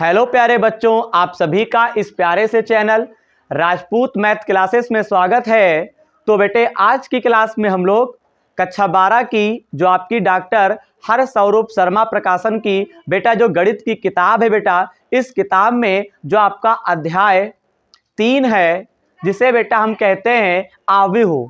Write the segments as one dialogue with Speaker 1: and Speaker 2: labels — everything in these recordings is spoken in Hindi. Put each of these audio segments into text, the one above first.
Speaker 1: हेलो प्यारे बच्चों, आप सभी का इस प्यारे से चैनल राजपूत मैथ क्लासेस में स्वागत है। तो बेटे आज की क्लास में हम लोग कक्षा 12 की जो आपकी डॉक्टर हर्ष स्वरूप शर्मा प्रकाशन की बेटा जो गणित की किताब है बेटा, इस किताब में जो आपका अध्याय 3 है जिसे बेटा हम कहते हैं आव्यूह,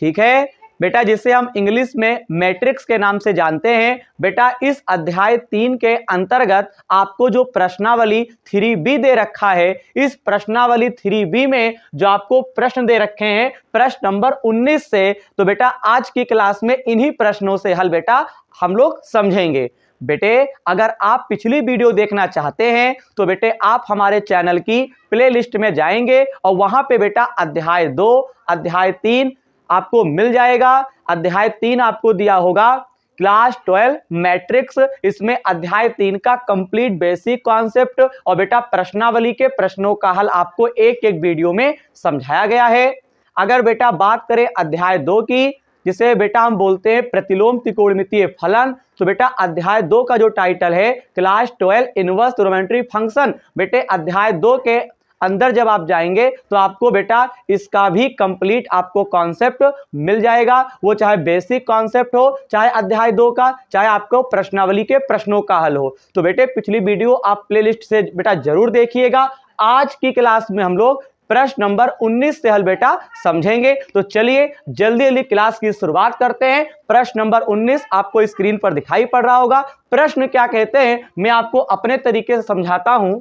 Speaker 1: ठीक है बेटा, जिसे हम इंग्लिश में मैट्रिक्स के नाम से जानते हैं। बेटा इस अध्याय 3 के अंतर्गत आपको जो प्रश्नावली 3B दे रखा है, इस प्रश्नावली 3B में जो आपको प्रश्न दे रखे हैं प्रश्न नंबर 19 से, तो बेटा आज की क्लास में इन्हीं प्रश्नों से हल बेटा हम लोग समझेंगे। बेटे अगर आप पिछली वीडियो देखना चाहते हैं तो बेटे आप हमारे चैनल की प्लेलिस्ट में जाएंगे और वहां पे बेटा अध्याय 2, अध्याय 3 आपको मिल जाएगा। अध्याय 3 आपको दिया होगा क्लास 12 मैट्रिक्स, इसमें अध्याय 3 का कंप्लीट बेसिक कॉन्सेप्ट और बेटा प्रश्नावली के प्रश्नों का हल आपको एक एक वीडियो में समझाया गया है। अगर बेटा बात करें अध्याय 2 की, जिसे बेटा हम बोलते हैं प्रतिलोम त्रिकोणमितीय फलन, तो बेटा अध्याय 2 का जो टाइटल है क्लास 12 इनवर्स ट्रिग्नोमेट्री फंक्शन। बेटे अध्याय 2 के अंदर जब आप जाएंगे तो आपको बेटा इसका भी कंप्लीट आपको कॉन्सेप्ट मिल जाएगा, वो चाहे बेसिक कॉन्सेप्ट हो, चाहे अध्याय 2 का, चाहे आपको प्रश्नावली के प्रश्नों का हल हो। तो बेटे पिछली वीडियो आप प्लेलिस्ट से बेटा जरूर देखिएगा। आज की क्लास में हम लोग प्रश्न नंबर 19 से हल बेटा समझेंगे। तो चलिए जल्दी जल्दी क्लास की शुरुआत करते हैं। प्रश्न नंबर 19 आपको स्क्रीन पर दिखाई पड़ रहा होगा। प्रश्न क्या कहते हैं मैं आपको अपने तरीके से समझाता हूं।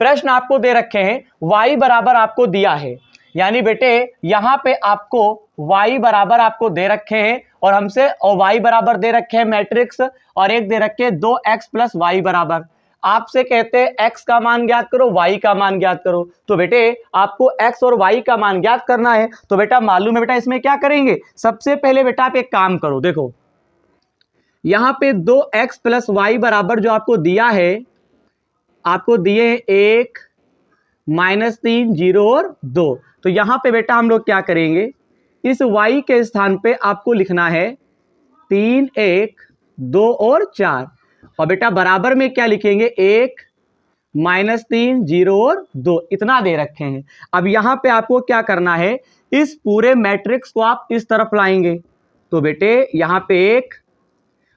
Speaker 1: प्रश्न आपको दे रखे हैं y बराबर आपको दिया है, यानी बेटे यहां पे आपको y बराबर आपको दे रखे हैं और हमसे और y बराबर दे रखे हैं मैट्रिक्स और एक दे रखे हैं 2x प्लस y बराबर। आपसे कहते हैं x का मान ज्ञात करो, y का मान ज्ञात करो। तो बेटे आपको x और y का मान ज्ञात करना है। तो बेटा मालूम है बेटा इसमें क्या करेंगे, सबसे पहले बेटा आप एक काम करो, देखो यहां पे 2x प्लस y बराबर जो आपको दिया है, आपको दिए 1 -3 0 और 2। तो यहां पे बेटा हम लोग क्या करेंगे, इस y के स्थान पे आपको लिखना है 3 1 2 और 4 और बेटा बराबर में क्या लिखेंगे 1 -3 0 और 2, इतना दे रखे हैं। अब यहां पे आपको क्या करना है, इस पूरे मैट्रिक्स को आप इस तरफ लाएंगे। तो बेटे यहां पे 1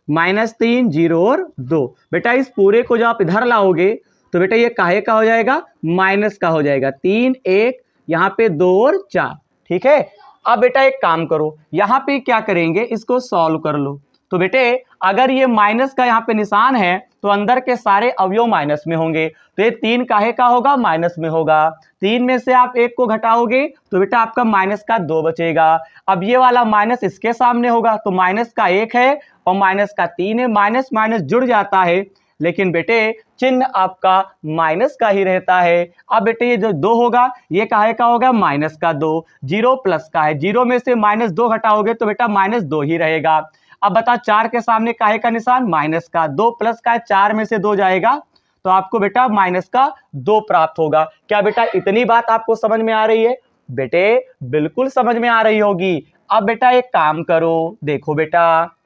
Speaker 1: -3 0 और 2, बेटा इस पूरे को जब आप इधर लाओगे तो बेटा ये काहे का हो जाएगा, माइनस का हो जाएगा। 3 1 यहाँ पे 2 और 4, ठीक है। अब बेटा एक काम करो, यहाँ पे क्या करेंगे, इसको सॉल्व कर लो। तो बेटे अगर ये माइनस का यहाँ पे निशान है तो अंदर के सारे अवयव माइनस में होंगे, तो ये 3 काहे का होगा, माइनस में होगा। 3 में से आप 1 को घटाओगे तो बेटा आपका माइनस का 2 बचेगा। अब ये वाला माइनस इसके सामने होगा तो माइनस का 1 है और माइनस का 3 है, माइनस माइनस जुड़ जाता है, लेकिन बेटे चिन्ह आपका माइनस का ही रहता है। अब बेटे ये जो 2 होगा ये काहे का होगा, माइनस का 2। 0 प्लस का है, 0 में से -2 घटाओगे तो बेटा -2 ही रहेगा। अब बता 4 के सामने काहे का निशान, माइनस का। 2 प्लस का है, 4 में से 2 जाएगा तो आपको बेटा माइनस का 2 प्राप्त होगा। क्या बेटा इतनी बात आपको समझ में आ रही है? बेटे बिल्कुल समझ में आ रही होगी। अब बेटा एक काम करो, देखो बेटा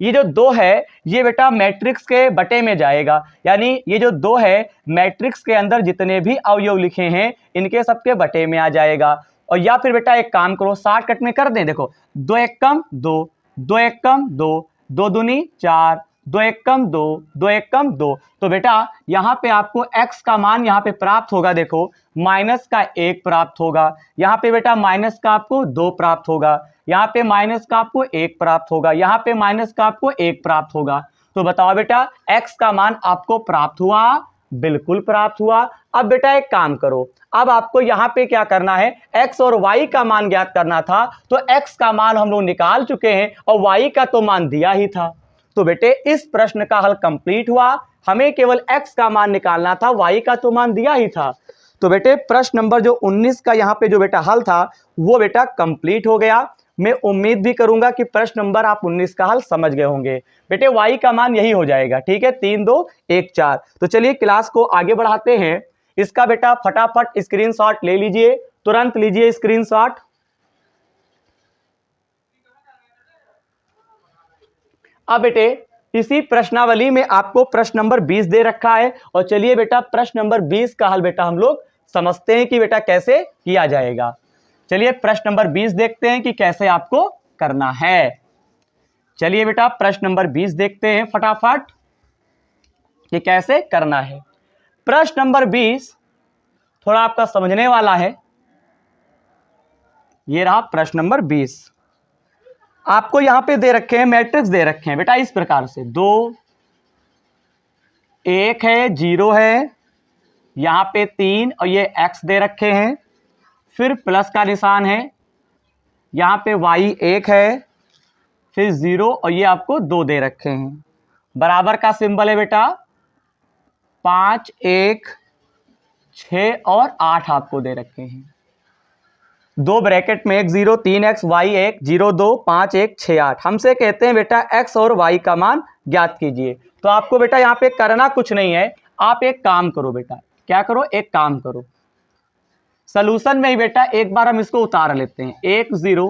Speaker 1: ये जो 2 है ये बेटा मैट्रिक्स के बटे में जाएगा, यानी ये जो 2 है मैट्रिक्स के अंदर जितने भी अवयव लिखे हैं इनके सबके बटे में आ जाएगा। और या फिर बेटा एक काम करो, 60 कट में कर दें। देखो 2 1 कम 2, 2 1 कम 2, 2 दूनी 4, 2 1 कम 2, 2 1 कम 2। तो बेटा यहाँ पे आपको x का मान यहाँ पे प्राप्त होगा, देखो माइनस का 1 प्राप्त होगा, यहाँ पे बेटा माइनस का आपको 2 प्राप्त होगा, यहाँ पे माइनस का आपको 1 प्राप्त होगा, यहाँ पे माइनस का आपको 1 प्राप्त होगा। तो बताओ बेटा x का मान आपको प्राप्त हुआ, बिल्कुल प्राप्त हुआ। अब बेटा एक काम करो, अब आपको यहाँ पे क्या करना है, x और y का मान ज्ञात करना था। तो x का मान हम लोग निकाल चुके हैं और y का तो मान दिया ही था। तो बेटे इस प्रश्न का हल कंप्लीट हुआ, हमें केवल x का मान निकालना था, y का तो मान दिया ही था। तो बेटे प्रश्न नंबर जो 19 का यहाँ पे जो बेटा हल था वो बेटा कंप्लीट हो गया। मैं उम्मीद भी करूंगा कि प्रश्न नंबर आप 19 का हल समझ गए होंगे। बेटे y का मान यही हो जाएगा, ठीक है, 3 2 1 4। तो चलिए क्लास को आगे बढ़ाते हैं। इसका बेटा फटाफट स्क्रीनशॉट ले लीजिए, तुरंत लीजिए स्क्रीनशॉट। अब बेटे इसी प्रश्नावली में आपको प्रश्न नंबर 20 दे रखा है। और चलिए बेटा प्रश्न नंबर 20 का हल बेटा हम लोग समझते हैं कि बेटा कैसे किया जाएगा। चलिए प्रश्न नंबर 20 देखते हैं कि कैसे आपको करना है। चलिए बेटा प्रश्न नंबर 20 देखते हैं फटाफट कि कैसे करना है। प्रश्न नंबर 20 थोड़ा आपका समझने वाला है। ये रहा प्रश्न नंबर 20। आपको यहां पे दे रखे हैं, मैट्रिक्स दे रखे हैं बेटा इस प्रकार से 2 1 है, 0 है, यहां पे 3 और ये x दे रखे हैं, फिर प्लस का निशान है, यहां पे y 1 है, फिर 0 और ये आपको 2 दे रखे हैं। बराबर का सिंबल है बेटा 5 1 6 और 8 आपको दे रखे हैं। 2 ब्रैकेट में 1 0 3x y 1 0 2 5 1 6 8। हमसे कहते हैं बेटा x और y का मान ज्ञात कीजिए। तो आपको बेटा यहाँ पे करना कुछ नहीं है, आप एक काम करो बेटा। क्या करो? एक काम करो, सॉल्यूशन में ही बेटा एक बार हम इसको उतार लेते हैं। 1 0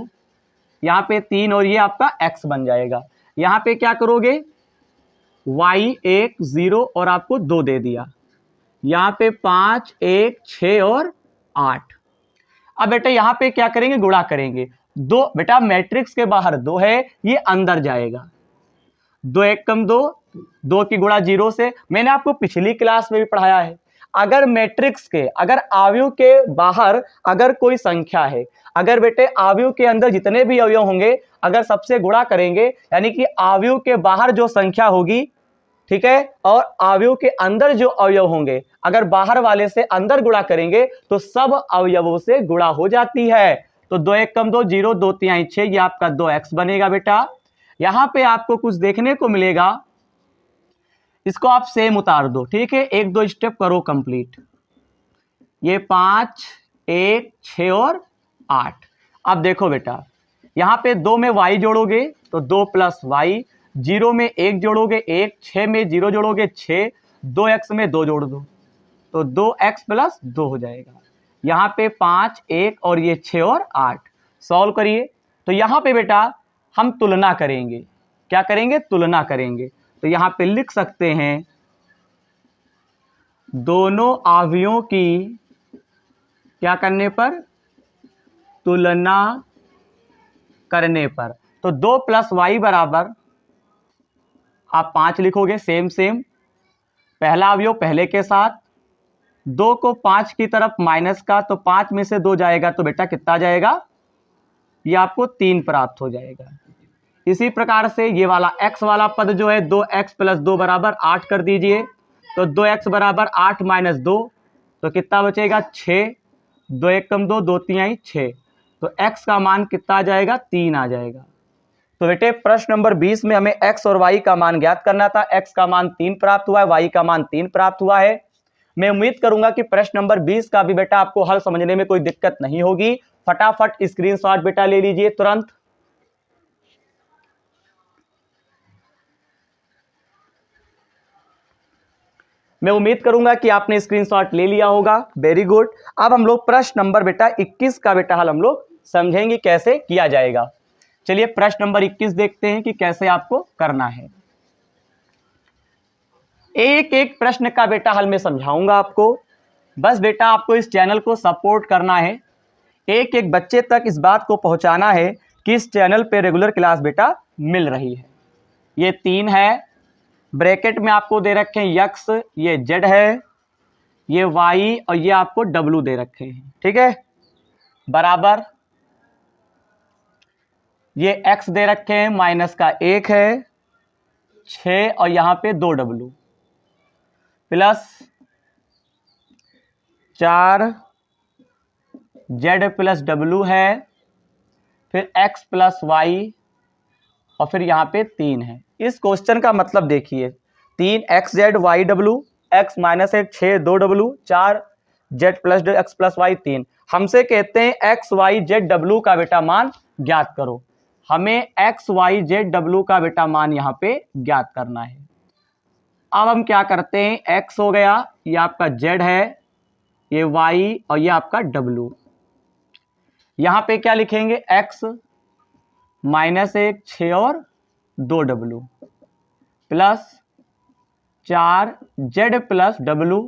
Speaker 1: यहाँ पे 3 और ये आपका x बन जाएगा। यहाँ पे क्या करोगे? y 1 0 और आपको 2 दे दिया, यहाँ पे 5 1 6 और 8। अब बेटा यहाँ पे क्या करेंगे? गुणा करेंगे। 2 बेटा मैट्रिक्स के बाहर 2 है, ये अंदर जाएगा। 2 1 कम 2, 2 की गुणा 0 से। मैंने आपको पिछली क्लास में भी पढ़ाया है, अगर मैट्रिक्स के अगर अवयव के बाहर अगर कोई संख्या है, अगर बेटे अवयव के अंदर जितने भी अवयव होंगे अगर सबसे गुणा करेंगे, यानी कि अवयव के बाहर जो संख्या होगी, ठीक है, और अवयव के अंदर जो अवयव होंगे अगर बाहर वाले से अंदर गुणा करेंगे तो सब अवयवों से गुणा हो जाती है। तो 2 1 कम 2 0 2 3 6, ये आपका 2x बनेगा बेटा। यहां पे आपको कुछ देखने को मिलेगा, इसको आप सेम उतार दो, ठीक है, 1 2 स्टेप करो कंप्लीट। ये 5 1 6 और 8। अब देखो बेटा यहां पे 2 में y जोड़ोगे तो 2 प्लस y, 0 में 1 जोड़ोगे 1, 6 में 0 जोड़ोगे 6, 2x में 2 जोड़ दो तो 2x प्लस 2 हो जाएगा। यहाँ पे 5 1 और ये 6 और 8। सॉल्व करिए तो यहाँ पे बेटा हम तुलना करेंगे। क्या करेंगे? तुलना करेंगे। तो यहाँ पे लिख सकते हैं दोनों अवयवों की क्या करने पर? तुलना करने पर। तो 2 प्लस वाई बराबर आप 5 लिखोगे, सेम सेम, पहला अवयव पहले के साथ, 2 को 5 की तरफ माइनस का, तो 5 में से 2 जाएगा तो बेटा कितना जाएगा? ये आपको 3 प्राप्त हो जाएगा। इसी प्रकार से ये वाला x वाला पद जो है 2x प्लस 2 बराबर 8 कर दीजिए। तो 2x बराबर 8 माइनस 2 तो कितना बचेगा? 6। 2 1 कम 2 2 3 6, तो x का मान कितना आ जाएगा? 3 आ जाएगा। तो बेटे प्रश्न नंबर 20 में हमें x और y का मान ज्ञात करना था। x का मान 3 प्राप्त हुआ है, y का मान 3 प्राप्त हुआ है। मैं उम्मीद करूंगा कि प्रश्न नंबर 20 का भी बेटा आपको हल समझने में कोई दिक्कत नहीं होगी। फटाफट स्क्रीनशॉट बेटा ले लीजिए तुरंत। मैं उम्मीद करूंगा कि आपने स्क्रीनशॉट ले लिया होगा। Very good. अब हम लोग प्रश्न नंबर बेटा 21 का बेटा हल हम लोग समझेंगे कैसे किया जाएगा। चलिए प्रश्न नंबर 21 देखते हैं कि कैसे आपको करना है। एक एक प्रश्न का बेटा हल मैं समझाऊंगा आपको। बस बेटा आपको इस चैनल को सपोर्ट करना है, एक एक बच्चे तक इस बात को पहुंचाना है कि इस चैनल पे रेगुलर क्लास बेटा मिल रही है। ये 3 है, ब्रैकेट में आपको दे रखे हैं x, ये z है, ये y और ये आपको w दे रखे हैं, ठीक है, बराबर ये x दे रखे हैं माइनस का 1 है, 6 और यहाँ पे 2w plus 4 z plus w है, फिर x प्लस y और फिर यहाँ पे 3 है। इस क्वेश्चन का मतलब देखिए, 3 xz y w, x minus 1 6 2w, 4 z plus x plus y 3। हमसे कहते हैं x y z w का बेटा मान ज्ञात करो। हमें x y z w का बेटा मान यहाँ पे ज्ञात करना है। अब हम क्या करते हैं, x हो गया, ये आपका z है, ये y और ये आपका w। यहाँ पे क्या लिखेंगे? x माइनस 1 6 और 2w plus 4z plus w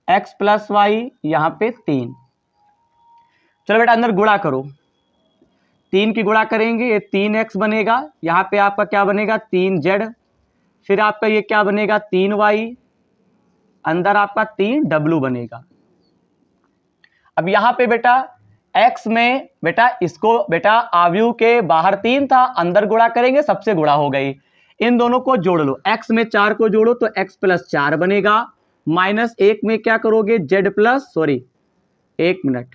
Speaker 1: x plus y, यहाँ पे 3। चलो बेटा अंदर गुणा करो, 3 की गुणा करेंगे ये 3x बनेगा, यहाँ पे आपका क्या बनेगा 3z, फिर आपका ये क्या बनेगा 3y, अंदर आपका 3w बनेगा। अब यहाँ पे बेटा x में बेटा इसको बेटा आव्यूह के बाहर 3 था, अंदर गुणा करेंगे सबसे गुणा हो गई, इन दोनों को जोड़ लो, x में 4 को जोड़ो तो x प्लस 4 बनेगा, माइनस 1 में क्या करोगे z प्लस एक मिनट,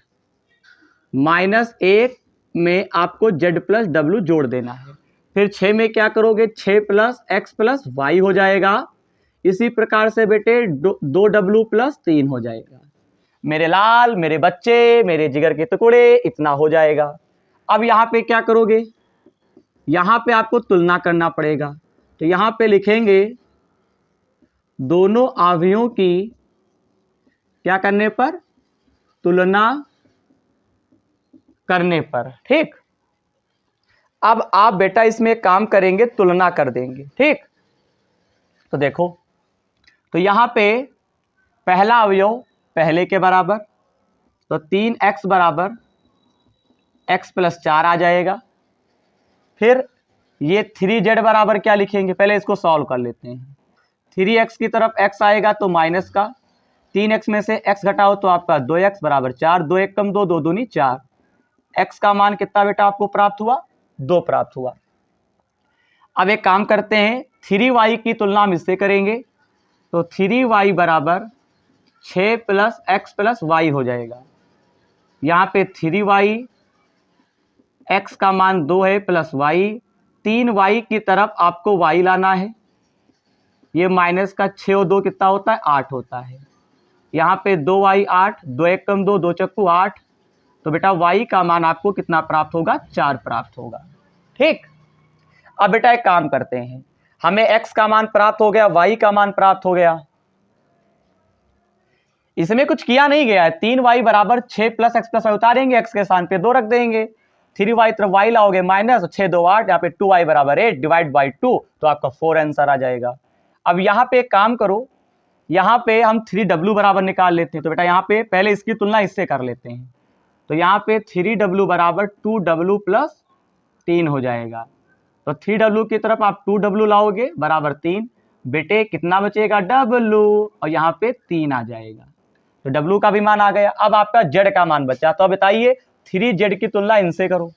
Speaker 1: माइनस 1 में आपको z प्लस w जोड़ देना है, फिर 6 में क्या करोगे 6 प्लस x प्लस y हो जाएगा, इसी प्रकार से बेटे 2w प्लस 3 हो जाएगा। मेरे लाल, मेरे बच्चे, मेरे जिगर के टुकड़े, इतना हो जाएगा। अब यहाँ पे क्या करोगे, यहाँ पे आपको तुलना करना पड़ेगा, तो यहाँ पे लिखेंगे दोनों आव्यूहों की क्या करने पर, तुलना करने पर, ठीक। अब आप बेटा इसमें काम करेंगे, तुलना कर देंगे, ठीक। तो देखो, तो यहाँ पे पहला अवयव पहले के बराबर, तो 3x बराबर x प्लस 4 आ जाएगा। फिर ये 3z बराबर क्या लिखेंगे, पहले इसको सॉल्व कर लेते हैं। 3x की तरफ x आएगा तो माइनस का, 3x में से x घटाओ तो आपका 2x बराबर 4, 2 1 कम 2, 2 दूनी 4, x का मान कितना बेटा आपको प्राप्त हुआ, 2 प्राप्त हुआ। अब एक काम करते हैं, 3y की तुलना हम इससे करेंगे, तो 3y बराबर 6 प्लस x प्लस वाई हो जाएगा। यहाँ पे 3y, x का मान 2 है प्लस y, 3y की तरफ आपको y लाना है, ये माइनस का 6 और 2 कितना होता है 8 होता है। यहाँ पे 2y 8, 2 1 कम 2, 2 चक्कू 8, तो बेटा y का मान आपको कितना प्राप्त होगा, 4 प्राप्त होगा, ठीक। अब बेटा एक काम करते हैं, हमें x का मान प्राप्त हो गया, y का मान प्राप्त हो गया, इसमें कुछ किया नहीं गया है, 3y बराबर 6 प्लस x प्लस वाई उतारेंगे, x के स्थान पे 2 रख देंगे, 3y तरफ y लाओगे माइनस 6 2 8, यहाँ पे 2y बराबर 8 डिवाइड बाई 2, तो आपका 4 आंसर आ जाएगा। अब यहाँ पे एक काम करो, यहाँ पे हम 3w बराबर निकाल लेते हैं, तो बेटा यहाँ पे पहले इसकी तुलना इससे कर लेते हैं, तो यहाँ पे 3w बराबर 2w प्लस 3 हो जाएगा, तो 3w की तरफ आप 2w लाओगे बराबर 3, बेटे कितना बचेगा w, और यहाँ पे 3 आ जाएगा, तो w का भी मान आ गया। अब आपका z का मान बचा, तो अब बताइए 3z की तुलना इनसे करो,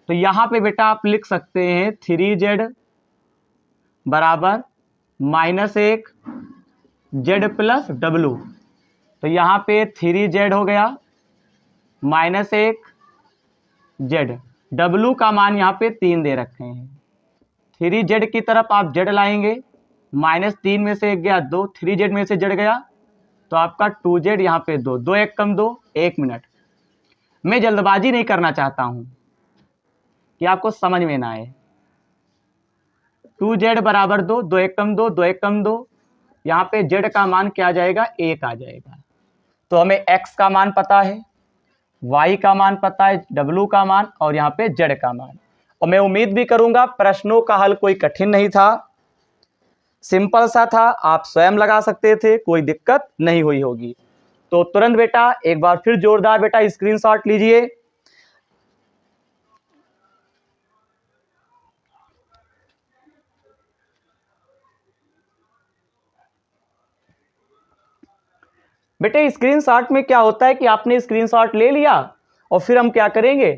Speaker 1: तो यहाँ पे बेटा आप लिख सकते हैं 3z बराबर -1 z प्लस w, तो यहाँ पे 3z हो गया -1 z, w का मान यहाँ पे 3 दे रखे हैं, 3z की तरफ आप z लाएंगे, -3 में से 1 गया 2, 3z में से z गया तो आपका 2z, यहाँ पे 2, 2 1 कम 2, 1 मिनट, मैं जल्दबाजी नहीं करना चाहता हूँ कि आपको समझ में ना आए, 2z बराबर 2, 2 1 कम 2, 2 1 कम 2, यहाँ पे z का मान क्या आ जाएगा 1 आ जाएगा। तो हमें x का मान पता है, y का मान पता है, w का मान और यहाँ पे z का मान, और मैं उम्मीद भी करूंगा प्रश्नों का हल कोई कठिन नहीं था, सिंपल सा था, आप स्वयं लगा सकते थे, कोई दिक्कत नहीं हुई होगी। तो तुरंत बेटा एक बार फिर जोरदार बेटा स्क्रीनशॉट लीजिए, बेटे स्क्रीनशॉट में क्या होता है कि आपने स्क्रीनशॉट ले लिया और फिर हम क्या करेंगे,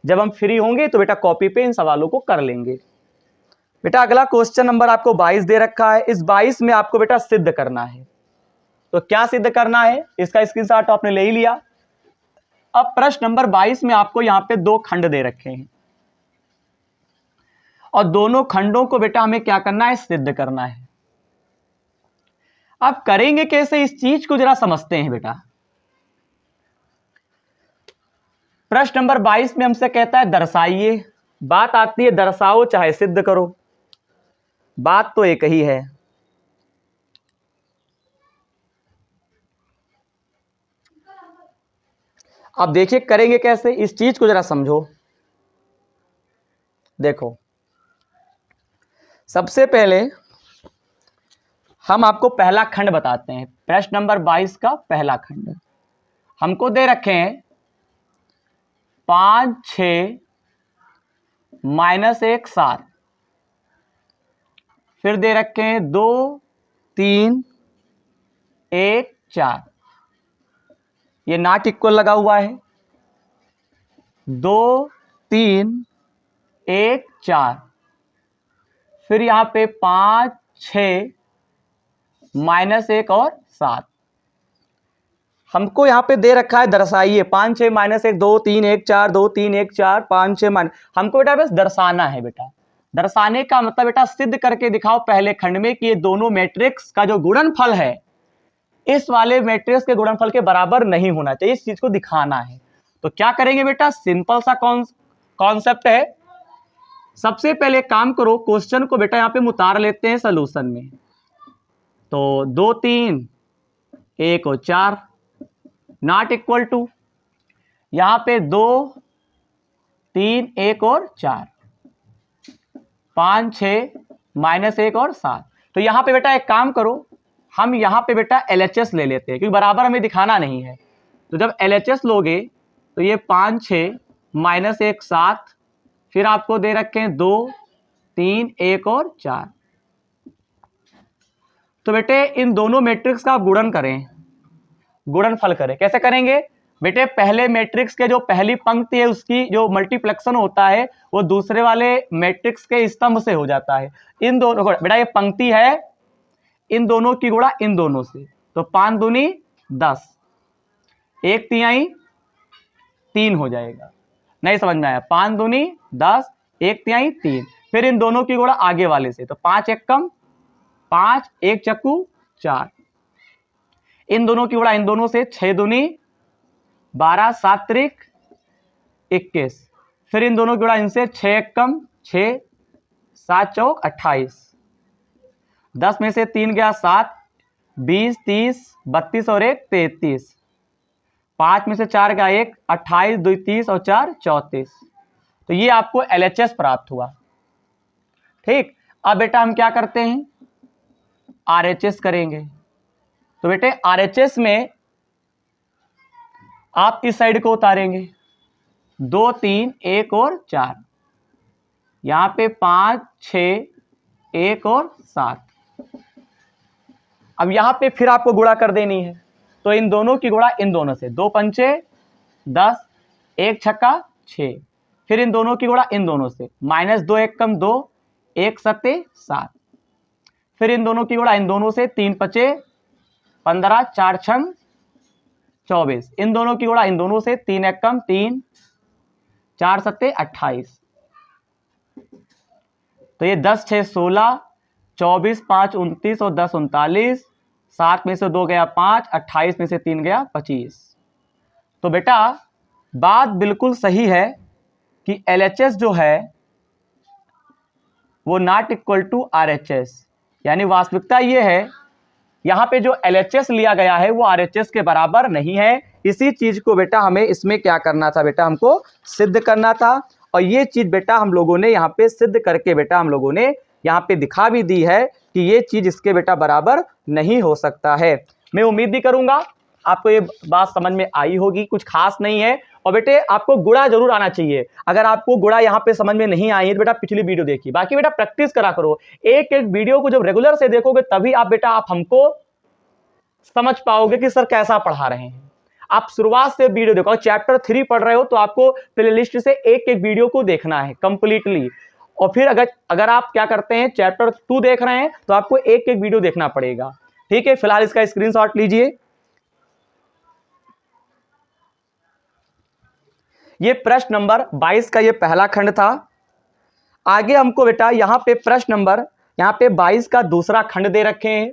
Speaker 1: जब हम फ्री होंगे तो बेटा कॉपी पे इन सवालों को कर लेंगे। बेटा अगला क्वेश्चन नंबर आपको 22 दे रखा है, इस 22 में आपको बेटा सिद्ध करना है, तो क्या सिद्ध करना है, इसका स्क्रीनशॉट आपने ले ही लिया। अब प्रश्न नंबर 22 में आपको यहाँ पे 2 खंड दे रखे हैं और दोनों खंडों को बेटा हमें क्या करना है, सिद्ध करना है। अब करेंगे कैसे, इस चीज को जरा समझते हैं बेटा। प्रश्न नंबर 22 में हमसे कहता है दर्शाइए, बात आती है दर्शाओ चाहे सिद्ध करो, बात तो एक ही है। अब देखिए करेंगे कैसे, इस चीज को जरा समझो। देखो सबसे पहले हम आपको पहला खंड बताते हैं, प्रश्न नंबर 22 का पहला खंड। हमको दे रखे हैं 5 6 -1 7, फिर दे रखे हैं 2 3 1 4, ये नॉट इक्वल लगा हुआ है, 2 3 1 4, फिर यहाँ पे 5 6 -1 और 7। हमको यहाँ पे दे रखा है दर्शाइए, 5 6 -1 2 3 1 4 2 3 1 4 5 6 हमको बेटा बस दर्शाना है बेटा। दर्शाने का मतलब बेटा सिद्ध करके दिखाओ पहले खंड में कि ये दोनों मैट्रिक्स का जो गुणनफल है इस वाले मैट्रिक्स के गुणनफल के बराबर नहीं होना चाहिए, इस चीज को दिखाना है। तो क्या करेंगे बेटा, सिंपल सा कॉन्सेप्ट है। सबसे पहले काम करो, क्वेश्चन को बेटा यहाँ पे उतार लेते हैं सोल्यूशन में। तो 2 3 1 और 4 नॉट इक्वल टू, यहां पे 2 3 1 और 4, 5 6 -1 और 7। तो यहां पे बेटा एक काम करो, हम यहां पे बेटा LHS ले लेते हैं क्योंकि बराबर हमें दिखाना नहीं है। तो जब LHS लोगे तो ये 5 6 -1 7, फिर आपको दे रखे हैं 2 3 1 और 4। तो बेटे इन दोनों मैट्रिक्स का आप गुणन करें, गुणनफल करें। कैसे करेंगे बेटे, पहले मैट्रिक्स के जो पहली पंक्ति है उसकी जो मल्टीप्लेक्शन होता है वो दूसरे वाले मैट्रिक्स के स्तंभ से हो जाता है। इन दोनों बेटा ये पंक्ति है, इन दोनों की गुणा इन दोनों से, तो 5 दूनी 10, 1 तिहाई 3 हो जाएगा। नहीं समझ में आया, 5 दूनी 10 1 तिहाई 3, फिर इन दोनों की गुणा आगे वाले से, तो 5 1 कम 5 1 चक्कू 4, इन दोनों की गुणा इन दोनों से, 6 दूनी 12 7 त्रिक 21, फिर इन दोनों की गुणा इनसे, 6 1 कम 6 7 चौक 28, 10 में से 3 गया 7, 20 30 32 और 1 33, 5 में से 4 गया 1, 28 2 30 और 4 34। तो ये आपको LHS प्राप्त हुआ। ठीक, अब बेटा हम क्या करते हैं, RHS करेंगे। तो बेटे RHS में आप इस साइड को उतारेंगे, 2 3 1 और 4, यहां पे 5 6 1 और 7। अब यहां पे फिर आपको गुणा कर देनी है, तो इन दोनों की गुणा इन दोनों से, 2 पंचे 10 1 छक्का 6, फिर इन दोनों की गुणा इन दोनों से, -2 1 कम 2 1 7 7, फिर इन दोनों की गुणा इन दोनों से, 3 पचे 15 4 छंग 24, इन दोनों की गुणा इन दोनों से, 3 1 कम 3 4 7 28। तो ये 10 6 16 24 5 29 और 10 39, 7 में से 2 गया 5, 28 में से 3 गया 25। तो बेटा बात बिल्कुल सही है कि LHS जो है वो नॉट इक्वल टू RHS, यानी वास्तविकता ये है यहाँ पे जो LHS लिया गया है वो RHS के बराबर नहीं है। इसी चीज को बेटा हमें इसमें क्या करना था बेटा, हमको सिद्ध करना था, और ये चीज बेटा हम लोगों ने यहाँ पे सिद्ध करके बेटा हम लोगों ने यहाँ पे दिखा भी दी है कि ये चीज इसके बेटा बराबर नहीं हो सकता है। मैं उम्मीद भी करूंगा आपको ये बात समझ में आई होगी, कुछ खास नहीं है। और बेटे आपको गुणा जरूर आना चाहिए, अगर आपको गुणा यहाँ पे समझ में नहीं आई है तो बेटा पिछली वीडियो देखिए। बाकी बेटा प्रैक्टिस करा करो, एक एक वीडियो को जब रेगुलर से देखोगे तभी आप बेटा आप हमको समझ पाओगे कि सर कैसा पढ़ा रहे हैं। आप शुरुआत से वीडियो देखो, चैप्टर 3 पढ़ रहे हो तो आपको प्लेलिस्ट से एक एक वीडियो को देखना है कंप्लीटली, और फिर अगर आप क्या करते हैं चैप्टर 2 देख रहे हैं तो आपको एक एक वीडियो देखना पड़ेगा। ठीक है, फिलहाल इसका स्क्रीनशॉट लीजिए। ये प्रश्न नंबर 22 का ये पहला खंड था। आगे हमको बेटा यहाँ पे प्रश्न नंबर यहाँ पे 22 का दूसरा खंड दे रखे हैं।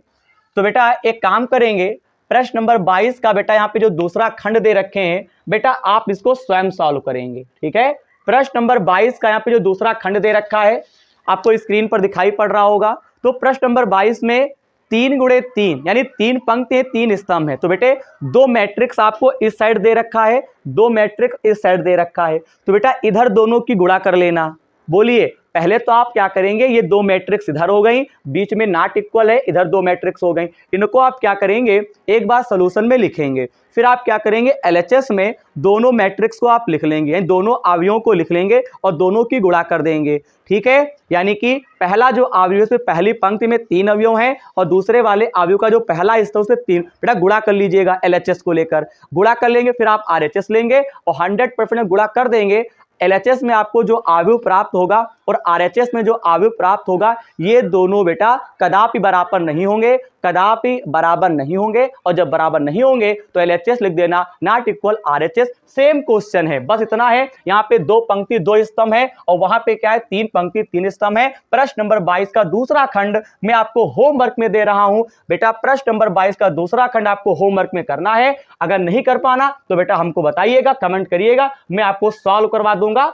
Speaker 1: तो बेटा एक काम करेंगे, प्रश्न नंबर 22 का बेटा यहाँ पे जो दूसरा खंड दे रखे हैं बेटा आप इसको स्वयं सॉल्व करेंगे। ठीक है, प्रश्न नंबर 22 का यहाँ पे जो दूसरा खंड दे रखा है आपको स्क्रीन पर दिखाई पड़ रहा होगा। तो प्रश्न नंबर 22 में 3 गुणे 3 यानी 3 पंक्ति है 3 स्तंभ है। तो बेटे 2 मैट्रिक्स आपको इस साइड दे रखा है, 2 मैट्रिक्स इस साइड दे रखा है। तो बेटा इधर दोनों की गुणा कर लेना। बोलिए पहले तो आप क्या करेंगे, ये दो मैट्रिक्स इधर हो गई, बीच में नॉट इक्वल है, इधर दो मैट्रिक्स हो गई, इनको आप क्या करेंगे एक बार सोल्यूशन में लिखेंगे, फिर आप क्या करेंगे एलएचएस में दोनों मैट्रिक्स को आप लिख लेंगे, यानी दोनों अवयवों को लिख लेंगे और दोनों की गुणा कर देंगे। ठीक है, यानी कि पहला जो अवयव है पहली पंक्ति में 3 अवयव हैं और दूसरे वाले अवयव का जो पहला हिस्सा है उससे 3, बेटा गुणा कर लीजिएगा, एलएचएस को लेकर गुणा कर लेंगे, फिर आप आरएचएस लेंगे और 100% गुणा कर देंगे। एलएचएस में आपको जो अवयव प्राप्त होगा और आरएचएस में जो अवयव प्राप्त होगा ये दोनों बेटा कदापि बराबर नहीं होंगे, कदापि बराबर नहीं होंगे, और जब बराबर नहीं होंगे तो एलएचएस लिख देना, not equal RHS. Same question है, बस इतना है, यहाँ पे 2 पंक्ति 2 स्तंभ है और वहां पे क्या है 3 पंक्ति 3 स्तंभ है। प्रश्न नंबर 22 का दूसरा खंड मैं आपको होमवर्क में दे रहा हूं बेटा, प्रश्न नंबर 22 का दूसरा खंड आपको होमवर्क में करना है। अगर नहीं कर पाना तो बेटा हमको बताइएगा, कमेंट करिएगा, मैं आपको सॉल्व करवा दूंगा।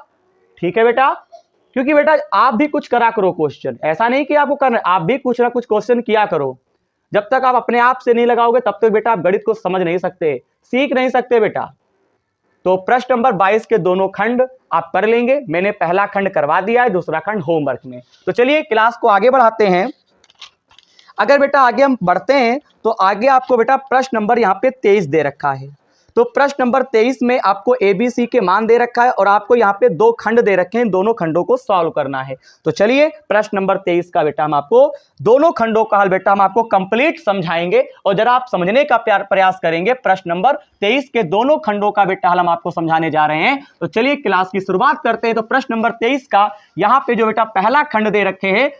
Speaker 1: ठीक है बेटा, क्योंकि बेटा आप भी कुछ करा करो क्वेश्चन, ऐसा नहीं कि आपको करना, आप भी कुछ ना कुछ क्वेश्चन किया करो। जब तक आप अपने आप से नहीं लगाओगे तब तक बेटा आप गणित को समझ नहीं सकते, सीख नहीं सकते बेटा। तो प्रश्न नंबर 22 के दोनों खंड आप कर लेंगे, मैंने पहला खंड करवा दिया है, दूसरा खंड होमवर्क में। तो चलिए क्लास को आगे बढ़ाते हैं। अगर बेटा आगे हम बढ़ते हैं तो आगे आपको बेटा प्रश्न नंबर यहाँ पे 23 दे रखा है। तो प्रश्न नंबर 23 में आपको ABC के मान दे रखा है और आपको यहाँ पे 2 खंड दे रखे हैं, दोनों खंडों को सॉल्व करना है। तो चलिए प्रश्न नंबर 23 का बेटा हम आपको दोनों खंडों का हल बेटा हम आपको कंप्लीट समझाएंगे और जरा आप समझने का प्रयास करेंगे। प्रश्न नंबर 23 के दोनों खंडों का बेटा हल हम आपको समझाने जा रहे हैं। तो चलिए क्लास की शुरुआत करते हैं। तो प्रश्न नंबर 23 का यहाँ पे जो बेटा पहला खंड दे रखे हैं,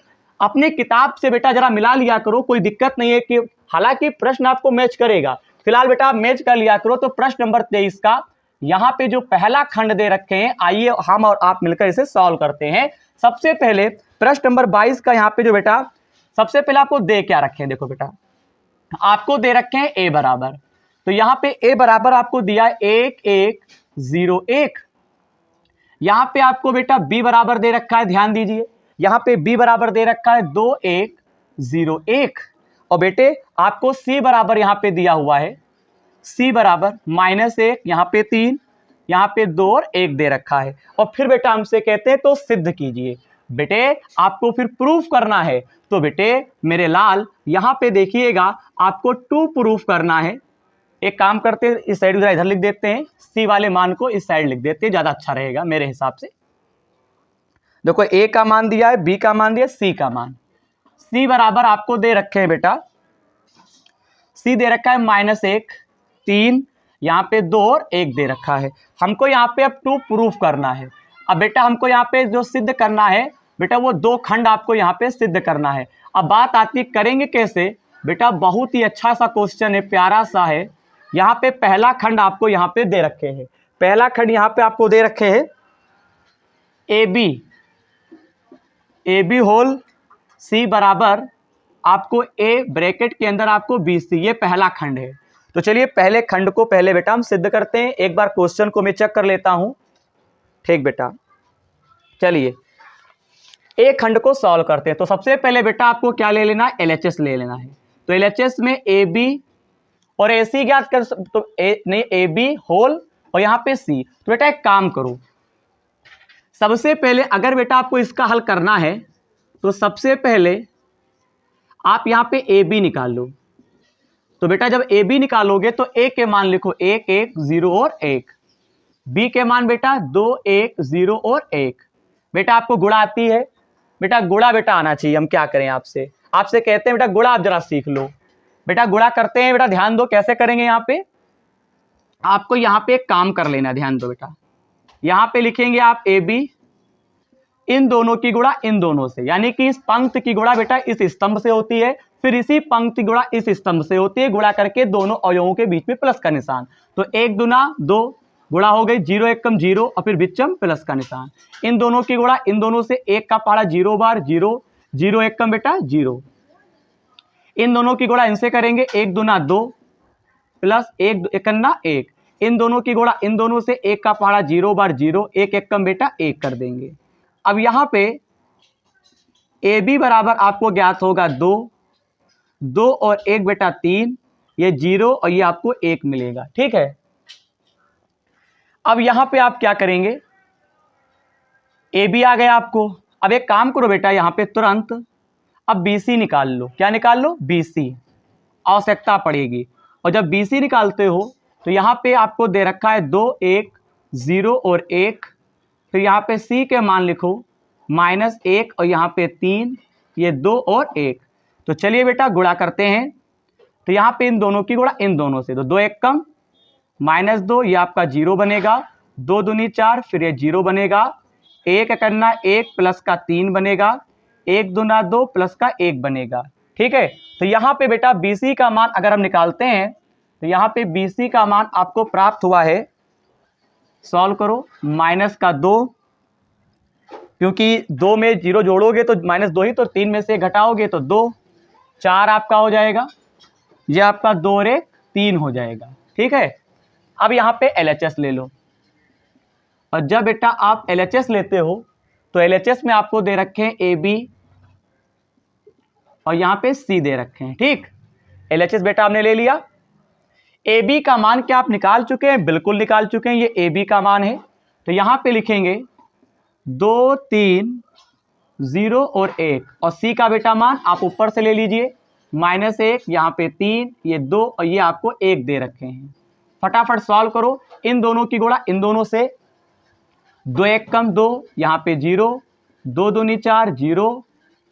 Speaker 1: अपने किताब से बेटा जरा मिला लिया करो, कोई दिक्कत नहीं है कि हालांकि प्रश्न आपको मैच करेगा, फिलहाल बेटा आप मैच कर लिया करो। तो प्रश्न नंबर 23 का यहाँ पे जो पहला खंड दे रखे हैं, आइए हम और आप मिलकर इसे सॉल्व करते हैं। सबसे पहले प्रश्न नंबर 22 का यहाँ पे जो बेटा सबसे पहले आपको दे क्या रखे हैं, देखो बेटा आपको दे रखे हैं a बराबर, तो यहाँ पे a बराबर आपको दिया 1 1 0 1। यहाँ पे आपको बेटा b बराबर दे रखा है, ध्यान दीजिए यहाँ पे b बराबर दे रखा है 2 1 0 1, और बेटे आपको c बराबर यहाँ पे दिया हुआ है, c बराबर -1, यहाँ पे 3, यहाँ पे 2 और 1 दे रखा है। और फिर बेटा हमसे कहते हैं तो सिद्ध कीजिए। बेटे आपको फिर प्रूफ करना है, तो बेटे मेरे लाल यहाँ पे देखिएगा आपको टू प्रूफ करना है। एक काम करते हैं, इस साइड इधर लिख देते हैं, c वाले मान को इस साइड लिख देते हैं, ज्यादा अच्छा रहेगा मेरे हिसाब से। देखो a का मान दिया है, b का मान दिया, c का मान, c बराबर आपको दे रखे हैं बेटा, c दे रखा है -1 3, यहाँ पे 2 और 1 दे रखा है। हमको यहाँ पे अब टू प्रूफ करना है। अब बेटा हमको यहाँ पे जो सिद्ध करना है बेटा वो 2 खंड आपको यहाँ पे सिद्ध करना है। अब बात आती है करेंगे कैसे बेटा, बहुत ही अच्छा सा क्वेश्चन है, प्यारा सा है। यहाँ पे पहला खंड आपको यहाँ पे दे रखे हैं, पहला खंड यहाँ पे आपको दे रखे हैं AB होल C बराबर आपको A ब्रैकेट के अंदर आपको BC, ये पहला खंड है। तो चलिए पहले खंड को पहले बेटा हम सिद्ध करते हैं। एक बार क्वेश्चन को मैं चेक कर लेता हूं। ठीक बेटा, चलिए एक खंड को सॉल्व करते हैं। तो सबसे पहले बेटा आपको क्या ले लेना है, LHS ले लेना है। तो LHS में AB और AC ज्ञात कर, तो AB होल और यहाँ पे C। तो बेटा एक काम करो, सबसे पहले अगर बेटा आपको इसका हल करना है तो सबसे पहले आप यहाँ पे AB निकाल लो। तो बेटा जब AB निकालोगे तो A के मान लिखो 1 1 0 और 1, B के मान बेटा 2 1 0 और 1। बेटा आपको गुणा आती है, बेटा गुणा बेटा आना चाहिए। हम क्या करें, आपसे कहते हैं बेटा गुणा आप जरा सीख लो। बेटा गुणा करते हैं, बेटा ध्यान दो कैसे करेंगे। यहाँ पे आपको यहाँ पे एक काम कर लेना, ध्यान दो बेटा, यहाँ पे लिखेंगे आप AB, इन दोनों की गुणा इन दोनों से, यानी कि इस पंक्ति की गुणा बेटा इस स्तंभ से होती है, फिर इसी पंक्ति गुणा इस स्तंभ से होती है, गुणा करके दोनों अवयवों के बीच में प्लस का निशान। तो 1 दूना 2 गुणा हो गई, 0 1 कम 0 और फिर बिचम प्लस का निशान। इन दोनों की गुणा इन दोनों से, 1 का पहाड़ा 0 बार 0, 0 1 कम बेटा 0। इन दोनों की गुणा इनसे करेंगे, 1 दूना 2 प्लस 1 एकन्ना 1। इन दोनों की गुणा इन दोनों से, 1 का पहाड़ा 0 बार 0, 1 1 कम बेटा 1 कर देंगे। अब यहाँ पे AB बराबर आपको ज्ञात होगा 2, 2 और 1 बेटा 3, ये 0 और ये आपको 1 मिलेगा। ठीक है, अब यहाँ पे आप क्या करेंगे, AB आ गया आपको, अब एक काम करो बेटा, यहाँ पे तुरंत अब BC निकाल लो। क्या निकाल लो? BC, आवश्यकता पड़ेगी। और जब BC निकालते हो तो यहाँ पे आपको दे रखा है 2, 1, 0 और 1। फिर यहाँ पे C के मान लिखो -1 और यहाँ पे 3, ये 2 और 1। तो चलिए बेटा गुणा करते हैं। तो यहाँ पे इन दोनों की गुणा इन दोनों से, तो 2 1 कम -2, ये आपका 0 बनेगा। 2 दूनी 4, फिर ये 0 बनेगा। 1 करना 1 प्लस का 3 बनेगा। 1 दूना 2 प्लस का 1 बनेगा। ठीक है, तो यहाँ पे बेटा BC का मान अगर हम निकालते हैं तो यहाँ पे BC का मान आपको प्राप्त हुआ है, सॉल्व करो, -2, क्योंकि 2 में 0 जोड़ोगे तो -2 ही, तो 3 में से घटाओगे तो 2, 4 आपका हो जाएगा। ये आपका 2 और 1 3 हो जाएगा। ठीक है, अब यहाँ पे LHS ले लो। और जब बेटा आप LHS लेते हो तो LHS में आपको दे रखे हैं AB और यहाँ पे C दे रखे हैं। ठीक, LHS बेटा आपने ले लिया। AB का मान क्या आप निकाल चुके हैं? बिल्कुल निकाल चुके हैं, ये AB का मान है। तो यहाँ पे लिखेंगे 2, 3, 0 और 1, और C का बेटा मान आप ऊपर से ले लीजिए, -1, यहाँ पे 3, ये 2 और ये आपको 1 दे रखे हैं। फटाफट सॉल्व करो, इन दोनों की गुणा इन दोनों से, 2 1 कम 2, यहाँ पे 0, 2 दूनी 4, 0,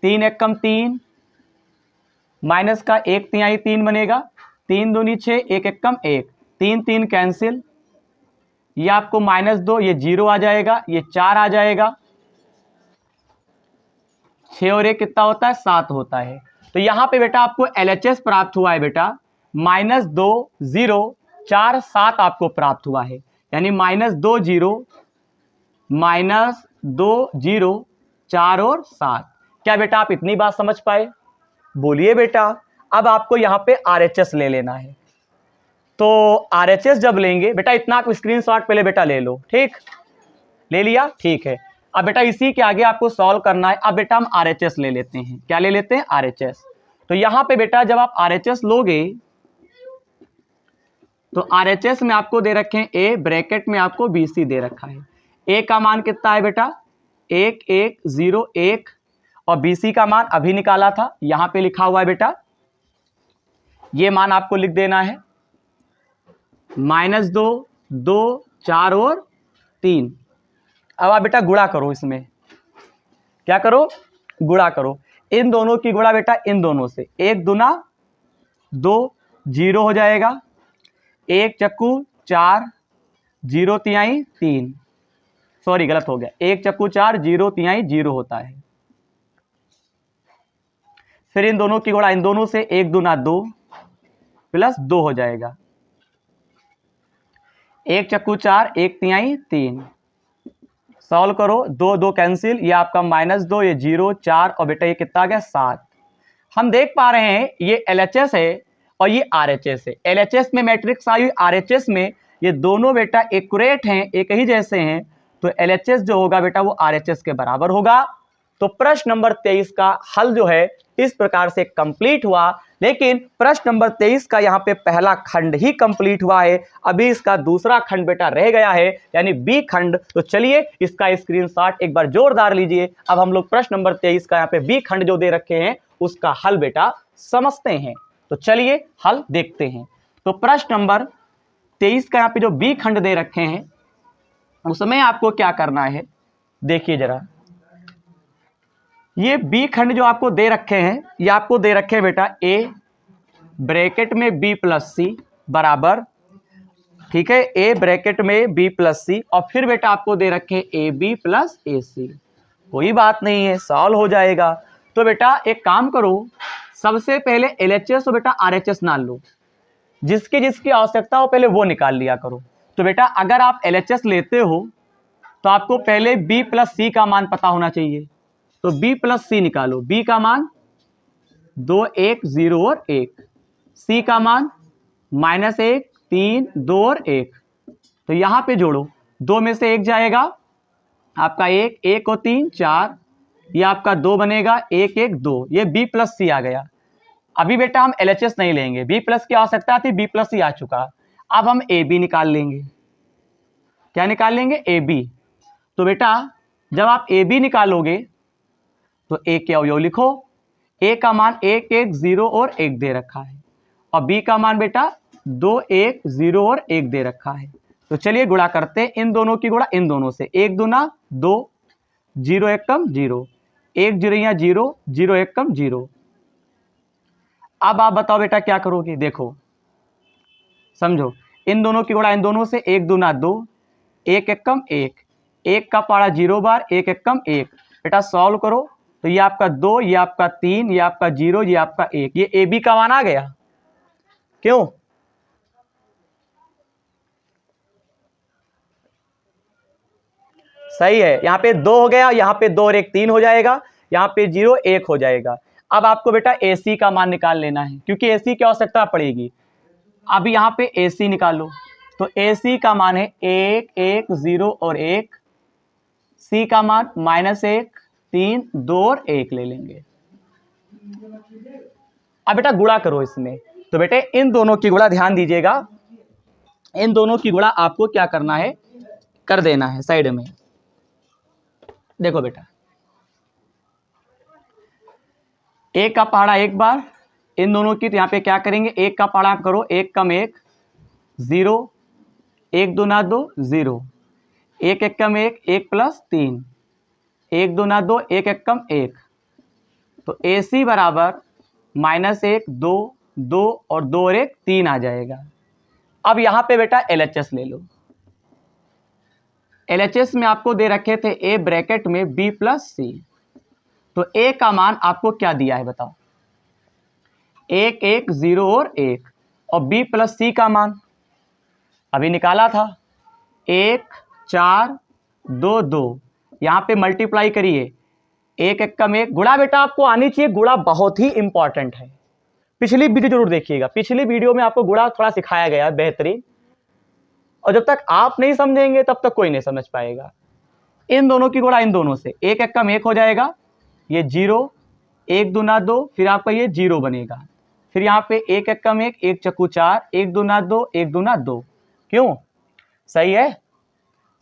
Speaker 1: 3 1 कम 3, माइनस का 1 तिहाई 3 बनेगा, 3 दूनी 6, 1 1 कम 1, 3 3 कैंसिल, ये आपको -2, ये 0 आ जाएगा, ये 4 आ जाएगा। 6 और 1 कितना होता है? 7 होता है। तो यहाँ पे बेटा आपको LHS प्राप्त हुआ है बेटा -2 0 4 7 आपको प्राप्त हुआ है, यानी -2 0 -2 0 4 और 7। क्या बेटा आप इतनी बात समझ पाए? बोलिए बेटा। अब आपको यहाँ पे RHS ले लेना है। तो RHS जब लेंगे बेटा, इतना आप स्क्रीनशॉट पहले बेटा ले लो। ठीक, ले लिया? ठीक है। अब बेटा इसी के आगे आपको सॉल्व करना है। अब बेटा हम RHS ले लेते हैं। क्या ले लेते हैं? RHS। तो यहाँ पे बेटा जब आप RHS लोगे तो RHS में आपको दे रखे हैं A, ब्रैकेट में आपको BC दे रखा है। A का मान कितना है बेटा? 1 1 0 1, और BC का मान अभी निकाला था, यहाँ पे लिखा हुआ है बेटा, ये मान आपको लिख देना है -2 2 4 और 3। अब आप बेटा गुणा करो, इसमें क्या करो? गुणा करो। इन दोनों की गुणा बेटा इन दोनों से, 1 दूना 2, 0 हो जाएगा, 1 चक्कू 4, 0 तिहाई 3, सॉरी गलत हो गया, 1 चक्कू 4, 0 तिहाई 0 होता है। फिर इन दोनों की गुणा इन दोनों से, 1 दूना 2 प्लस 2 हो जाएगा, 1 चक्कू 4, 1 तिहाई 3, सॉल्व करो, 2 2 कैंसिल, ये आपका -2, ये 0 4 और बेटा ये कितना आ गया? 7। हम देख पा रहे हैं ये LHS है और ये RHS है। LHS में मैट्रिक्स आई, RHS में ये दोनों बेटा एक्यूरेट हैं, एक ही जैसे हैं, तो LHS जो होगा बेटा वो RHS के बराबर होगा। तो प्रश्न नंबर 23 का हल जो है इस प्रकार से कंप्लीट हुआ। लेकिन प्रश्न नंबर 23 का यहाँ पे पहला खंड ही कंप्लीट हुआ है, अभी इसका दूसरा खंड बेटा रह गया है, यानी बी खंड। तो चलिए इसका स्क्रीनशॉट एक बार जोरदार लीजिए। अब हम लोग प्रश्न नंबर 23 का यहाँ पे बी खंड जो दे रखे हैं उसका हल बेटा समझते हैं। तो चलिए हल देखते हैं। तो प्रश्न नंबर 23 का यहाँ पे जो बी खंड दे रखे हैं उसमें आपको क्या करना है, देखिए जरा। ये बी खंड जो आपको दे रखे हैं, ये आपको दे रखे हैं बेटा A ब्रैकेट में B प्लस सी बराबर, ठीक है, A ब्रैकेट में B प्लस सी, और फिर बेटा आपको दे रखे हैं AB प्लस AC। कोई बात नहीं है, सॉल्व हो जाएगा। तो बेटा एक काम करो, सबसे पहले LHS और बेटा RHS ना लो, जिसकी जिसकी आवश्यकता हो पहले वो निकाल लिया करो। तो बेटा अगर आप LHS लेते हो तो आपको पहले B प्लस सी का मान पता होना चाहिए। तो B प्लस सी निकालो। B का मान 2 1 0 और 1, C का मान -1 3 2 और 1। तो यहाँ पे जोड़ो, 2 में से 1 जाएगा आपका 1, 1 और 3 4, ये आपका 2 बनेगा, 1 1 2, ये B प्लस सी आ गया। अभी बेटा हम LHS नहीं लेंगे, B प्लस की आवश्यकता थी, B प्लस सी आ चुका। अब हम AB निकाल लेंगे। क्या निकाल लेंगे? AB। तो बेटा जब आप AB निकालोगे तो ए के अवयव लिखो। ए का मान 1 1 0 और 1 दे रखा है, और बी का मान बेटा 2 1 0 और 1 दे रखा है। तो चलिए गुणा करते हैं, इन दोनों की गुणा इन दोनों से। 1 दूना 2, 0 1 कम 0, 1 0 0, 0 1 कम 0। अब आप बताओ बेटा क्या करोगे, देखो समझो, इन दोनों की गुणा इन दोनों से। 1 दूना 2, 1 1 कम 1, 1 का पारा 0 बार, 1 1 कम 1। बेटा सॉल्व करो तो ये आपका 2, ये आपका 3, ये आपका 0, ये आपका 1, ये ए बी का मान आ गया। क्यों? सही है, यहाँ पे 2 हो गया, यहाँ पे 2 और 1 3 हो जाएगा, यहाँ पे 0 1 हो जाएगा। अब आपको बेटा AC का मान निकाल लेना है, क्योंकि AC की आवश्यकता पड़ेगी। अब यहाँ पे AC निकालो, तो AC का मान है 1 1 0 और 1, C का मान -1 3 2 और 1 ले लेंगे। अब बेटा गुणा करो इसमें, तो बेटे इन दोनों की गुणा ध्यान दीजिएगा, इन दोनों की गुणा आपको क्या करना है, कर देना है साइड में। देखो बेटा, 1 का पहाड़ा 1 बार, इन दोनों की, तो यहाँ पे क्या करेंगे, 1 का पहाड़ा आप करो, 1 कम 1 0, 1 दूना 2 0, 1 1 कम 1 1 प्लस 3, 1 दूना 2, 1 1 कम 1। तो AC बराबर -1 2 2 और 2 और 1 3 आ जाएगा। अब यहाँ पे बेटा LHS ले लो। LHS में आपको दे रखे थे A ब्रैकेट में B प्लस C, तो A का मान आपको क्या दिया है बताओ, 1 1 0 और 1, और B प्लस C का मान अभी निकाला था 1 4 2 2, यहाँ पे मल्टीप्लाई करिए, 1 1 कम 1, गुणा बेटा आपको आनी चाहिए, गुणा बहुत ही इंपॉर्टेंट है। पिछली वीडियो जरूर देखिएगा, पिछली वीडियो में आपको गुणा थोड़ा सिखाया गया है बेहतरीन, और जब तक आप नहीं समझेंगे तब तक कोई नहीं समझ पाएगा। इन दोनों की गुणा इन दोनों से, 1 1 कम 1 हो जाएगा, ये 0, 1 दूना 2, फिर आपका ये 0 बनेगा, फिर यहाँ पे 1 1 कम 1 1 चक्कू 4, 1 दूना 2 1 दूना 2। क्यों? सही है,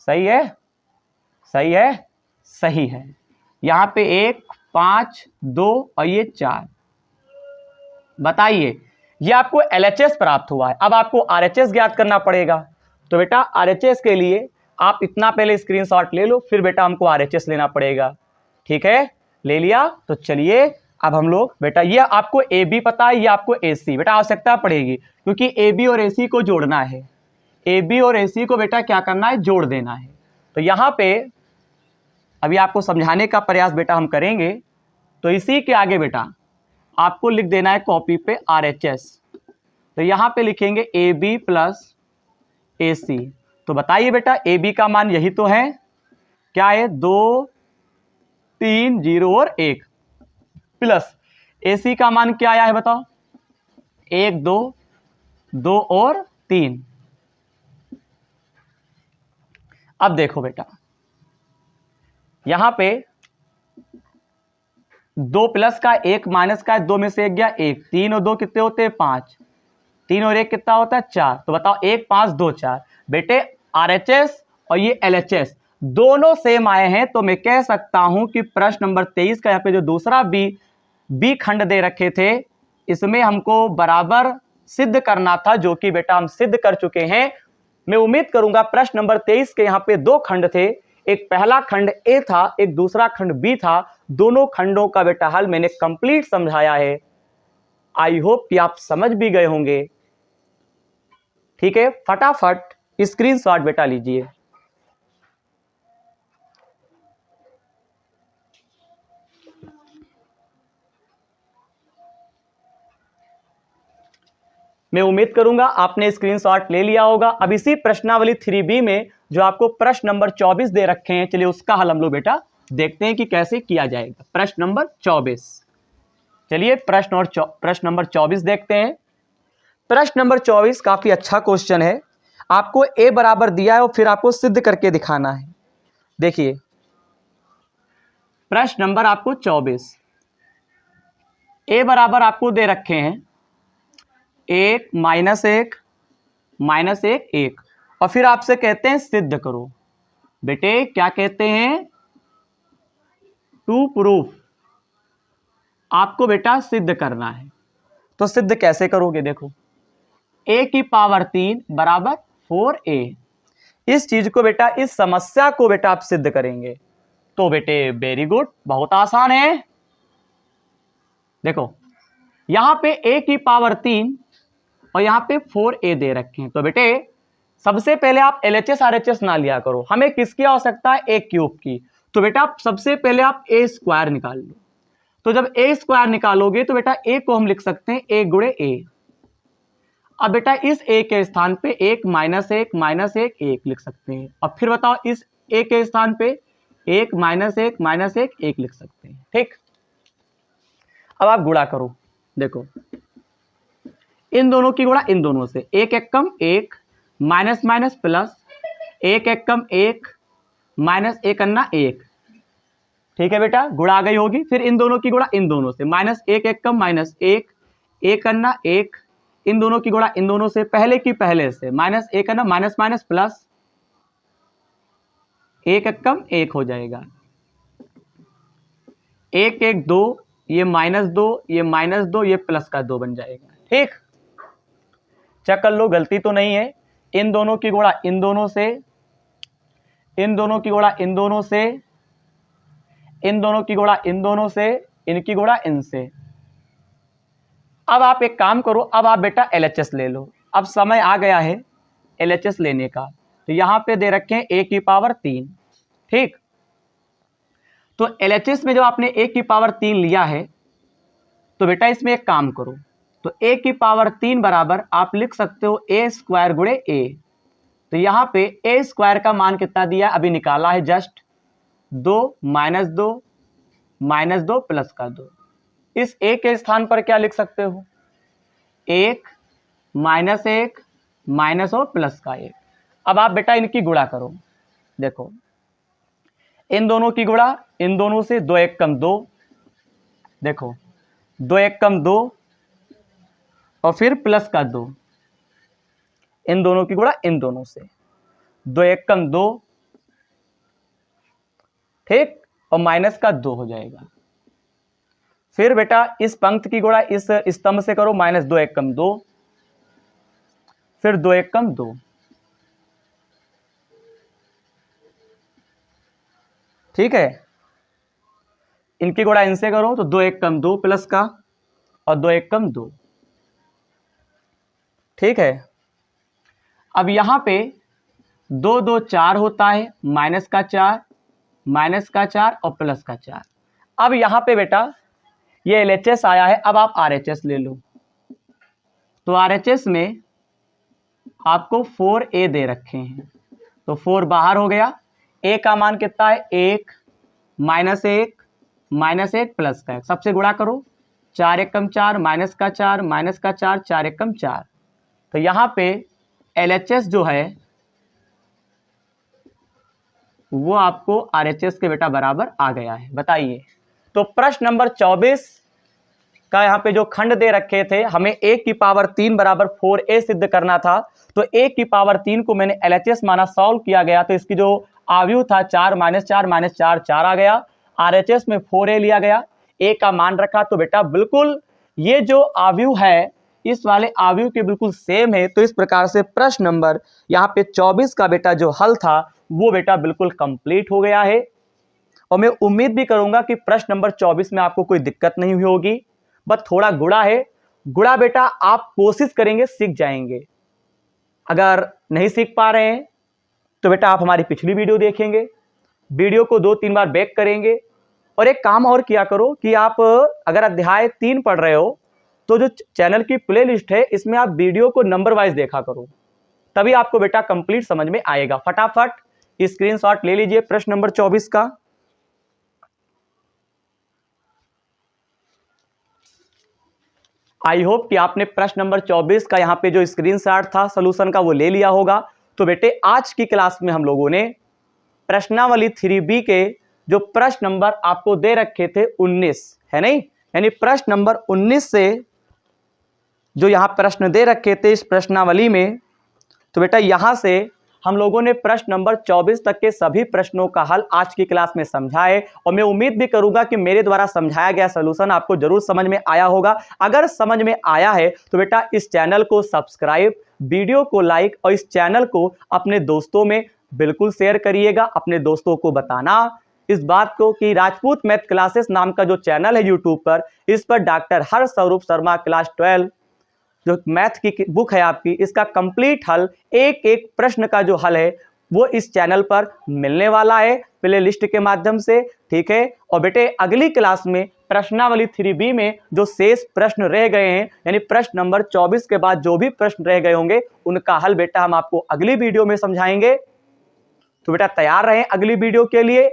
Speaker 1: सही है, सही है, सही है। यहाँ पे 1 5 2 और ये 4। बताइए, ये आपको LHS प्राप्त हुआ है, अब आपको RHS ज्ञात करना पड़ेगा। तो बेटा RHS के लिए आप इतना पहले स्क्रीनशॉट ले लो, फिर बेटा हमको RHS लेना पड़ेगा। ठीक है, ले लिया? तो चलिए अब हम लोग, बेटा ये आपको AB पता है, ये आपको AC, बेटा आवश्यकता पड़ेगी, क्योंकि AB और AC को जोड़ना है। AB और AC को बेटा क्या करना है, जोड़ देना है। तो यहाँ पे अभी आपको समझाने का प्रयास बेटा हम करेंगे। तो इसी के आगे बेटा आपको लिख देना है कॉपी पे RHS, तो यहाँ पे लिखेंगे AB प्लस AC। तो बताइए बेटा AB का मान यही तो है, क्या है, 2 3 0 और 1, प्लस AC का मान क्या आया है बताओ, 1 2 2 और 3। अब देखो बेटा, यहां पे 2 प्लस का 1 माइनस का 2 में से 1 गया 1, 3 और 2 कितने होते हैं 5, 3 और 1 कितना होता है 4। तो बताओ 1 5 2 4। बेटे RHS और ये LHS दोनों सेम आए हैं, तो मैं कह सकता हूं कि प्रश्न नंबर 23 का यहाँ पे जो दूसरा बी खंड दे रखे थे, इसमें हमको बराबर सिद्ध करना था, जो कि बेटा हम सिद्ध कर चुके हैं। मैं उम्मीद करूंगा प्रश्न नंबर 23 के यहाँ पे 2 खंड थे, एक पहला खंड A था, एक दूसरा खंड B था। दोनों खंडों का बेटा हल मैंने कंप्लीट समझाया है। आई होप कि आप समझ भी गए होंगे। ठीक है, फटाफट स्क्रीनशॉट बेटा लीजिए। मैं उम्मीद करूंगा आपने स्क्रीनशॉट ले लिया होगा। अब इसी प्रश्नावली 3B में जो आपको प्रश्न नंबर 24 दे रखे हैं, चलिए उसका हल हम लोग बेटा देखते हैं कि कैसे किया जाएगा। प्रश्न नंबर 24, चलिए प्रश्न नंबर 24 देखते हैं। प्रश्न नंबर 24 काफी अच्छा क्वेश्चन है। आपको A बराबर दिया है और फिर आपको सिद्ध करके दिखाना है। देखिए प्रश्न नंबर आपको 24, A बराबर आपको दे रखे हैं 1 -1 -1 1, और फिर आपसे कहते हैं सिद्ध करो। बेटे क्या कहते हैं, टू प्रूफ आपको बेटा सिद्ध करना है। तो सिद्ध कैसे करोगे? देखो, a की पावर 3 बराबर 4a। इस चीज को बेटा, इस समस्या को बेटा आप सिद्ध करेंगे। तो बेटे वेरी गुड, बहुत आसान है। देखो यहां पे a की पावर 3 और यहां पे 4a दे रखे हैं। तो बेटे सबसे पहले आप LHS RHS ना लिया करो, हमें किसकी आवश्यकता है? a क्यूब की। तो बेटा आप सबसे पहले आप a स्क्वायर निकाल लो। तो जब a स्क्वायर निकालोगे तो बेटा a को हम लिख सकते हैं a गुणे a। अब बेटा इस a के स्थान पे 1 माइनस 1 माइनस 1 1 लिख सकते हैं। अब फिर बताओ इस a के स्थान पे 1 माइनस 1 माइनस 1 1 लिख सकते हैं। ठीक, अब आप गुणा करो। देखो इन दोनों की गुणा इन दोनों से, 1 एकम 1 माइनस माइनस प्लस, 1 एकम 1 माइनस 1 अन्ना 1। ठीक है बेटा, गुणा आ गई होगी। फिर इन दोनों की गुणा इन दोनों से, माइनस 1 एकम माइनस 1 1 अन्ना 1। इन दोनों की गुणा इन दोनों से, पहले की पहले से, माइनस 1 अन्ना माइनस माइनस प्लस, 1 एकम 1 हो जाएगा। 1 1 2, ये माइनस 2, ये माइनस 2, ये प्लस का 2 बन जाएगा। ठीक, चेक कर लो गलती तो नहीं है। इन दोनों की गुणा इन दोनों से, इन दोनों की गुणा इन दोनों से, इन दोनों की गुणा इन दोनों से, इनकी गुणा इनसे। अब आप एक काम करो, अब आप बेटा LHS ले लो। अब समय आ गया है LHS लेने का। तो यहां पे दे रखे हैं a की पावर 3। ठीक, तो LHS में जब आपने a की पावर 3 लिया है तो बेटा इसमें एक काम करो। तो a की पावर 3 बराबर आप लिख सकते हो a स्क्वायर गुणे a। तो यहां पे a स्क्वायर का मान कितना दिया है? अभी निकाला है जस्ट, 2 माइनस 2 माइनस 2 प्लस का 2। इस a के स्थान पर क्या लिख सकते हो? 1 माइनस 1 माइनस और प्लस का 1। अब आप बेटा इनकी गुणा करो। देखो इन दोनों की गुणा इन दोनों से, 2 1 कम 2। देखो 2 1 कम 2 और फिर प्लस का 2। इन दोनों की गुणा इन दोनों से, 2 1 कम 2। ठीक, और माइनस का 2 हो जाएगा। फिर बेटा इस पंक्ति की गुणा इस स्तंभ से करो, माइनस 2 1 कम 2, फिर 2 1 कम 2। ठीक है, इनकी गुणा इनसे करो तो 2 1 कम 2 प्लस का और 2 1 कम 2। ठीक है, अब यहां पे 2 2 4 होता है, माइनस का 4 माइनस का 4 और प्लस का 4। अब यहां पे बेटा ये LHS आया है, अब आप RHS ले लो। तो RHS में आपको 4a दे रखे हैं, तो 4 बाहर हो गया। a का मान कितना है? 1 माइनस 1 माइनस 1 प्लस का 1। सबसे गुणा करो, 4 1 कम 4 माइनस का 4 माइनस का 4 4 1 कम 4। तो यहां पे LHS जो है वो आपको RHS के बेटा बराबर आ गया है। बताइए, तो प्रश्न नंबर 24 का यहाँ पे जो खंड दे रखे थे, हमें a की पावर 3 बराबर 4a सिद्ध करना था। तो a की पावर 3 को मैंने LHS माना, सॉल्व किया गया। तो इसकी जो आव्यूह था 4 माइनस 4 माइनस 4 4 आ गया। RHS में 4a लिया गया, a का मान रखा। तो बेटा बिल्कुल ये जो आव्यूह है इस वाले आव्यूह के बिल्कुल सेम है। तो इस प्रकार से प्रश्न नंबर यहाँ पे 24 का बेटा जो हल था वो बेटा बिल्कुल कंप्लीट हो गया है। और मैं उम्मीद भी करूंगा कि प्रश्न नंबर 24 में आपको कोई दिक्कत नहीं हुई होगी। बस थोड़ा गुणा है, गुणा बेटा आप कोशिश करेंगे सीख जाएंगे। अगर नहीं सीख पा रहे हैं तो बेटा आप हमारी पिछली वीडियो देखेंगे, वीडियो को 2-3 बार बैक करेंगे। और एक काम और किया करो कि आप अगर अध्याय 3 पढ़ रहे हो तो जो चैनल की प्लेलिस्ट है इसमें आप वीडियो को नंबर वाइज देखा करो, तभी आपको बेटा कंप्लीट समझ में आएगा। फटाफट स्क्रीनशॉट ले लीजिए प्रश्न नंबर 24 का। आई होप कि आपने प्रश्न नंबर 24 का यहाँ पे जो स्क्रीनशॉट था सॉल्यूशन का वो ले लिया होगा। तो बेटे आज की क्लास में हम लोगों ने प्रश्नावली 3B के जो प्रश्न नंबर आपको दे रखे थे 19 है नहीं, यानी प्रश्न नंबर 19 से जो यहाँ प्रश्न दे रखे थे इस प्रश्नावली में, तो बेटा यहाँ से हम लोगों ने प्रश्न नंबर 24 तक के सभी प्रश्नों का हल आज की क्लास में समझा है और मैं उम्मीद भी करूंगा कि मेरे द्वारा समझाया गया सलूशन आपको जरूर समझ में आया होगा। अगर समझ में आया है तो बेटा इस चैनल को सब्सक्राइब, वीडियो को लाइक और इस चैनल को अपने दोस्तों में बिल्कुल शेयर करिएगा। अपने दोस्तों को बताना इस बात को कि राजपूत मैथ क्लासेस नाम का जो चैनल है यूट्यूब पर, इस पर डॉक्टर हर्ष स्वरूप शर्मा क्लास 12 जो मैथ की बुक है आपकी, इसका कंप्लीट हल, एक एक प्रश्न का जो हल है वो इस चैनल पर मिलने वाला है प्ले लिस्ट के माध्यम से, ठीक है। और बेटे अगली क्लास में प्रश्नावली 3B में जो शेष प्रश्न रह गए हैं, यानी प्रश्न नंबर 24 के बाद जो भी प्रश्न रह गए होंगे उनका हल बेटा हम आपको अगली वीडियो में समझाएंगे। तो बेटा तैयार रहें अगली वीडियो के लिए।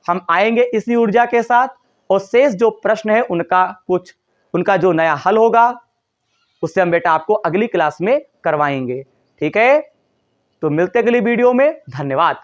Speaker 1: हम आएंगे इसी ऊर्जा के साथ और शेष जो प्रश्न है उनका जो नया हल होगा उससे हम बेटा आपको अगली क्लास में करवाएंगे, ठीक है। तो मिलते अगली वीडियो में, धन्यवाद।